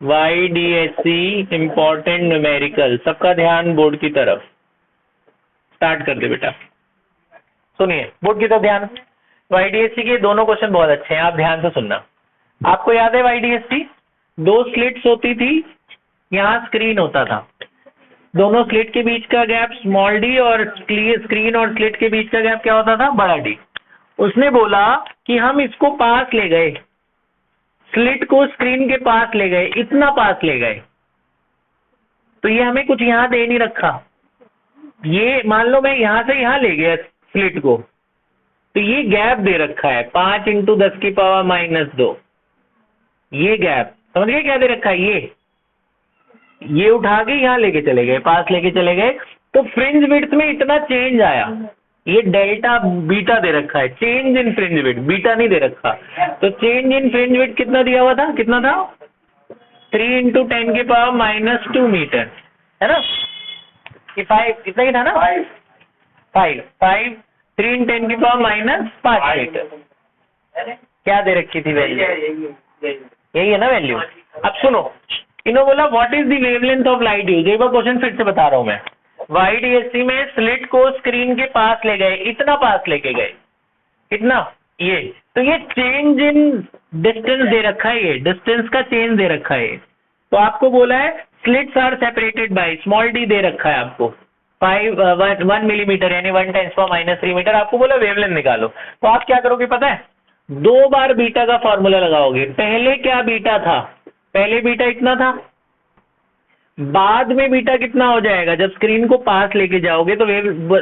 YDSC important numerical, सबका ध्यान board की तरफ। स्टार्ट कर दे बेटा, सुनिए बोर्ड की तरफ ध्यान। YDSC के दोनों क्वेश्चन बहुत अच्छे हैं, आप ध्यान से सुनना। आपको याद है YDSC, दो स्लिट्स होती थी, यहाँ स्क्रीन होता था, दोनों स्लिट के बीच का गैप स्मॉल डी और स्क्रीन और स्लिट के बीच का गैप क्या होता था, बड़ा डी। उसने बोला कि हम इसको पास ले गए, स्लिट को स्क्रीन के पास ले गए, इतना पास ले गए, तो ये हमें कुछ यहां दे नहीं रखा। ये मान लो मैं यहां से यहां ले गया स्लिट को, तो ये गैप दे रखा है 5 × 10⁻²। ये गैप समझ गए क्या दे रखा है, ये उठा के यहां लेके चले गए, पास लेके चले गए, तो फ्रिंज विड्थ में इतना चेंज आया। ये डेल्टा बीटा दे रखा है, change in fringe width, beta नहीं दे रखा। तो चेंज इन फ्रिंज विड्थ कितना दिया हुआ था, कितना था, 3 × 10⁻² मीटर, है ना, कि 5 इतना ही था ना, 5 3 × 10⁻5 मीटर। क्या दे रखी थी वैल्यू, यही है ना वैल्यू। अब सुनो, इन्होंने बोला what is the wavelength of light use. एक बार क्वेश्चन फिर से बता रहा हूं मैं। YDSC में स्लिट को स्क्रीन के पास ले गए, इतना पास लेके गए, इतना, ये तो ये चेंज इन डिस्टेंस दे रखा है, ये डिस्टेंस का चेंज दे रखा है। तो आपको बोला है slits are separated by small d दे रखा है आपको 1 मिलीमीटर यानी 10⁻³ मीटर। आपको बोला वेवलेंथ निकालो, तो आप क्या करोगे पता है, 2 बार बीटा का फॉर्मूला लगाओगे। पहले क्या बीटा था, पहले बीटा इतना था, बाद में बीटा कितना हो जाएगा, जब स्क्रीन को पास लेके जाओगे तो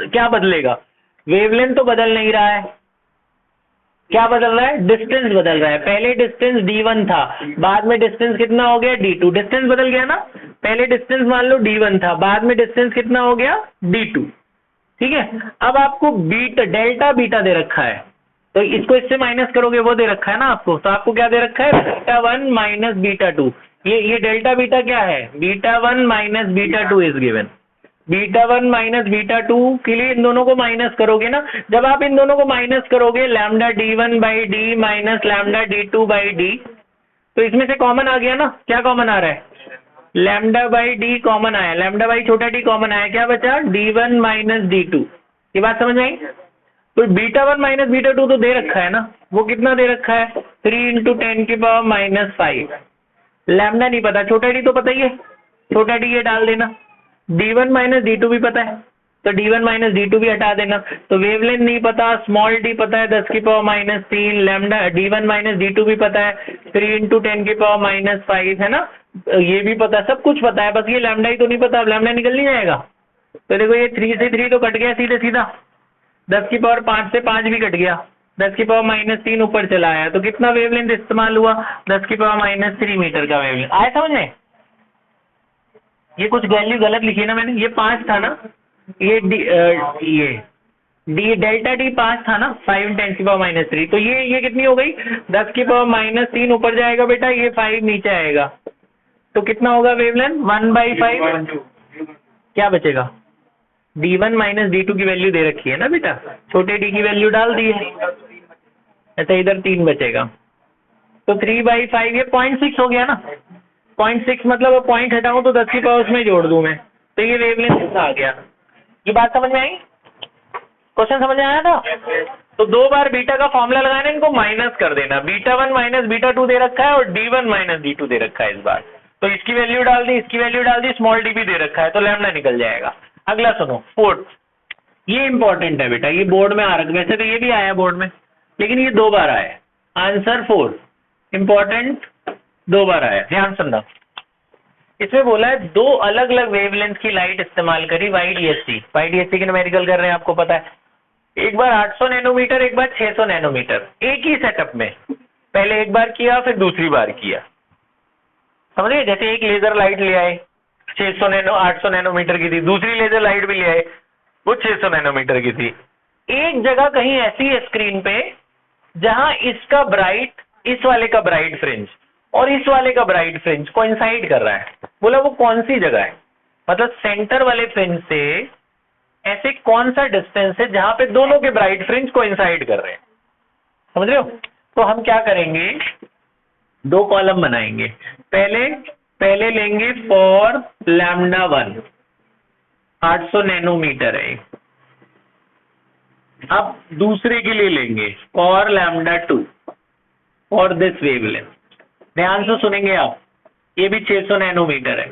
क्या बदलेगा, वेवलेंथ तो बदल नहीं रहा है, क्या बदल रहा है, डिस्टेंस बदल रहा है। पहले डिस्टेंस D1 था, बाद में डिस्टेंस कितना हो गया D2, डिस्टेंस बदल गया ना। पहले डिस्टेंस मान लो D1 था, बाद में डिस्टेंस कितना हो गया D2, ठीक है। अब आपको बीटा डेल्टा बीटा दे रखा है, तो इसको इससे माइनस करोगे, वो दे रखा है ना आपको, तो आपको क्या दे रखा है, β1 - β2। ये डेल्टा बीटा क्या है, β1 - β2 इज गिवन। β1 - β2 के लिए इन दोनों को माइनस करोगे ना, जब आप इन दोनों को माइनस करोगे λD1/D - λD2/D, तो इसमें से कॉमन आ गया ना, क्या कॉमन आ रहा है, λ/D कॉमन आया, λ/d कॉमन आया, क्या बचा D1 - D2। ये बात समझ आई। तो β1 - β2 तो दे रखा है ना, वो कितना दे रखा है, 3 × 10⁻5। लैम्डा नहीं पता, छोटा डी तो पता ही है, छोटा डी ये डाल देना। D1 - D2 भी पता है, तो D1 - D2 भी हटा देना। तो वेवलेंथ नहीं पता, स्मॉल डी पता है 10⁻³ लैम्डा, D1 - D2 भी पता है 3 × 10⁻5 है ना, ये भी पता है, सब कुछ पता है, बस ये लैम्डा ही तो नहीं पता। अब लैम्डा निकल नहीं जाएगा, तो देखो ये 3 से 3 तो कट गया सीधे सीधा, 10⁻5 से 5 भी कट गया, 10⁻³ ऊपर चला आया, तो कितना वेवलेंथ इस्तेमाल हुआ, 10⁻³ मीटर का वेवलेंथ आया समझ में। ये कुछ वैल्यू गलत लिखी है ना मैंने, ये 5 था ना, ये डी डेल्टा डी 5 था ना, 5 × 10⁻³ तो ये कितनी हो गई, 10⁻³ ऊपर जाएगा बेटा, ये 5 नीचे आएगा, तो कितना होगा वेवलेंथ 1/5, क्या बचेगा, D1 - D2 की वैल्यू दे रखी है ना बेटा, छोटे डी की वैल्यू डाल दी है, अच्छा इधर 3 बचेगा, तो 3/5 ये 0.6 हो गया ना, 0.6 मतलब पॉइंट हटाऊं तो 10 की पावर उसमें जोड़ दूं मैं, तो ये वेवलेंथ आ गया। ये बात समझ में आई, क्वेश्चन समझ में आया था। तो 2 बार बीटा का फॉर्मूला लगाना, इनको माइनस कर देना, β1 - β2 दे रखा है और D1 - D2 दे रखा है इस बार, तो इसकी वैल्यू डाल दी, इसकी वैल्यू डाल दी, स्मॉल डी भी दे रखा है, तो लैम्डा निकल जाएगा। अगला सुनो, फोर्थ, ये इंपॉर्टेंट है बेटा, ये बोर्ड में आ रखा, वैसे तो ये भी आया बोर्ड में, लेकिन ये 2 बार आया, आंसर 4 इंपॉर्टेंट 2 बार आया, ध्यान सुनना। इसमें बोला है 2 अलग अलग वेवलेंथ की लाइट इस्तेमाल करी YDSC के न्यूमेरिकल कर रहे हैं, आपको पता है, एक बार 800 नैनोमीटर, एक बार 600 नैनोमीटर, एक ही सेटअप में, पहले एक बार किया फिर दूसरी बार किया, समझिए। जैसे एक लेजर लाइट ले आए 800 नैनोमीटर की थी, दूसरी लेजर लाइट भी ले आए, वो 600 नैनोमीटर की थी। एक जगह कहीं ऐसी है स्क्रीन पे जहां इसका ब्राइट, इस वाले का ब्राइट फ्रिंज और इस वाले का ब्राइट फ्रिंज कोइंसाइड कर रहा है। बोला वो कौन सी जगह है, मतलब सेंटर वाले फ्रिंज से ऐसे कौन सा डिस्टेंस है जहां पे दोनों के ब्राइट फ्रिंज कोइंसाइड कर रहे हैं, समझ रहे हो। तो हम क्या करेंगे, 2 कॉलम बनाएंगे, पहले पहले लेंगे फॉर λ1 800 नैनोमीटर है। अब दूसरे के लिए लेंगे फॉर λ2 फॉर दिस वेवलेंथ। ध्यान से सुनेंगे आप, ये भी 600 नैनोमीटर है।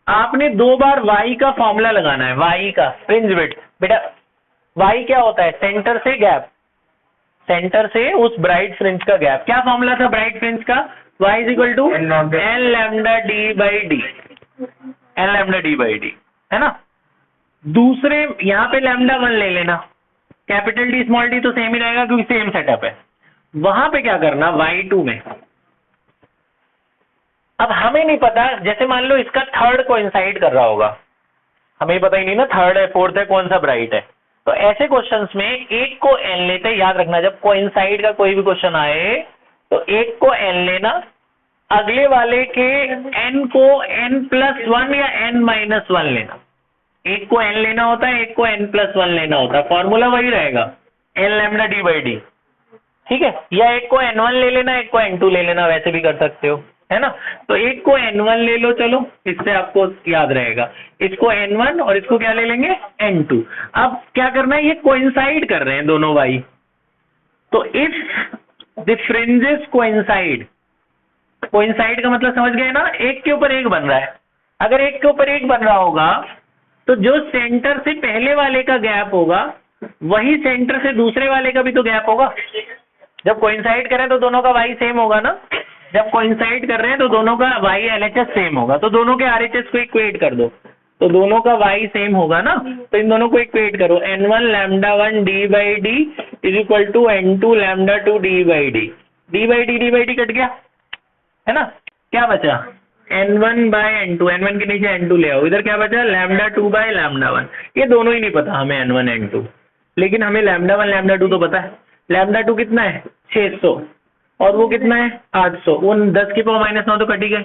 आपने दो बार y का फॉर्मूला लगाना है, y का फ्रिंज विड्थ। बेटा y क्या होता है? सेंटर से गैप, सेंटर से उस ब्राइट फ्रिंज का गैप। क्या फॉर्मूला था ब्राइट फ्रिंज का? y is equal to n lambda D by d, है ना। दूसरे यहाँ पे λ1 ले लेना, कैपिटल डी स्मॉल डी तो सेम ही रहेगा क्योंकि सेम सेटअप है। वहां पे क्या करना, y2 में। अब हमें नहीं पता, जैसे मान लो इसका थर्ड कोइंसाइड कर रहा होगा, हमें पता ही नहीं ना थर्ड है फोर्थ है कौन सा ब्राइट है। तो ऐसे क्वेश्चंस में एक को n लेते हैं। याद रखना जब कोइंसाइड का कोई भी क्वेश्चन आए तो एक को n लेना, अगले वाले के n को n+1 या n-1 लेना। एक को n लेना होता है, एक को n+1 लेना होता है। फॉर्मूला वही रहेगा n lambda D by D, ठीक है। या एक को n1 ले लेना, एक को n2 ले लेना, वैसे भी कर सकते हो, है ना। तो एक को n1 ले लो, चलो इससे आपको याद रहेगा। इसको n1 और इसको क्या ले लेंगे, n2। अब क्या करना है, ये कोइंसाइड कर रहे हैं दोनों y। तो if the fringes coincide, coincide का मतलब समझ गए ना, एक के ऊपर एक बन रहा है। अगर एक के ऊपर एक बन रहा होगा तो जो सेंटर से पहले वाले का गैप होगा वही सेंटर से दूसरे वाले का भी तो गैप होगा। जब कोइंसाइड कर रहे हैं तो दोनों का y सेम होगा ना। जब कोइंसाइड कर रहे हैं तो दोनों का y LHS सेम होगा। तो दोनों के RHS को इक्वेट कर दो, तो दोनों का y सेम होगा ना। तो इन दोनों को इक्वेट करो, n1 λ1 d by D is equal to n2 λ2 d by D. D by D cut गया, है ना। क्या बचा, n1 बाय n2, n1 के नीचे n2 ले आओ, इधर क्या बचा λ2 बाय λ1। ये दोनों ही नहीं पता हमें n1 n2, लेकिन हमें λ1 λ2 तो पता है। λ2 कितना है 600 और वो कितना है 800, वो 10 की पावर -9 तो कट ही गए।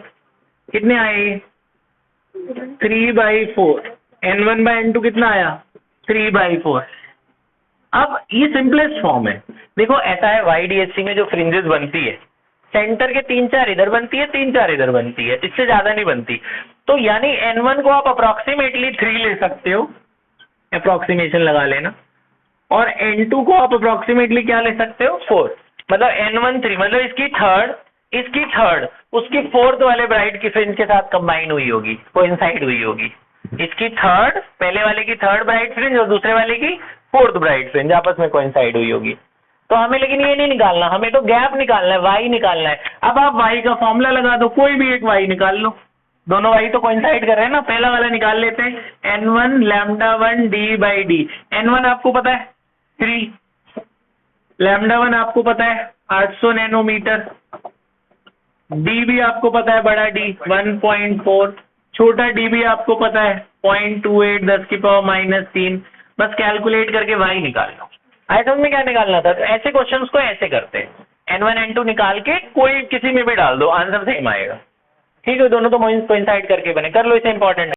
कितने आए ये 3/4। n1 बाय n2 कितना आया 3/4। अब ये सिंपलेस्ट फॉर्म है। देखो ऐसा है YDHC में जो फ्रिंजेस बनती है, सेंटर के 3-4 इधर बनती है, 3-4 इधर बनती है, इससे ज्यादा नहीं बनती। तो यानी n1 को आप अप्रोक्सीमेटली 3 ले सकते हो, अप्रोक्सीमेशन लगा लेना। और n2 को आप अप्रोक्सीमेटली क्या ले सकते हो 4। मतलब n1 3, मतलब इसकी थर्ड उसकी फोर्थ वाले ब्राइट की फ्रिंज के साथ कंबाइन हुई होगी, कोइंसाइड हुई होगी। इसकी थर्ड, पहले वाले की थर्ड ब्राइट फ्रिंज और दूसरे वाले की फोर्थ ब्राइट फ्रिंज आपस में कोइंसाइड हुई होगी। तो हमें लेकिन ये नहीं निकालना, हमें तो गैप निकालना है, y निकालना है। अब आप y का फॉर्मूला लगा दो, कोई भी एक y निकाल लो, दोनों y तो कोइंसाइड कर रहे हैं ना। पहला वाला निकाल लेते हैं, n1 λ1 d by D. n1 आपको पता है 3, λ1 आपको पता है 800 नैनोमीटर, d भी आपको पता है बड़ा D 1.4, छोटा d भी आपको पता है 0.28 10 की पावर -3। बस कैलकुलेट करके y निकाल लो। आए समझ में क्या निकालना था। तो ऐसे क्वेश्चंस को ऐसे करते हैं, n1 n2 निकाल के कोई किसी में भी डाल दो, आंसर सेम आएगा। ठीक है, दोनों तो कोइंसाइड करके बने। कर लो, इसे इंपॉर्टेंट है।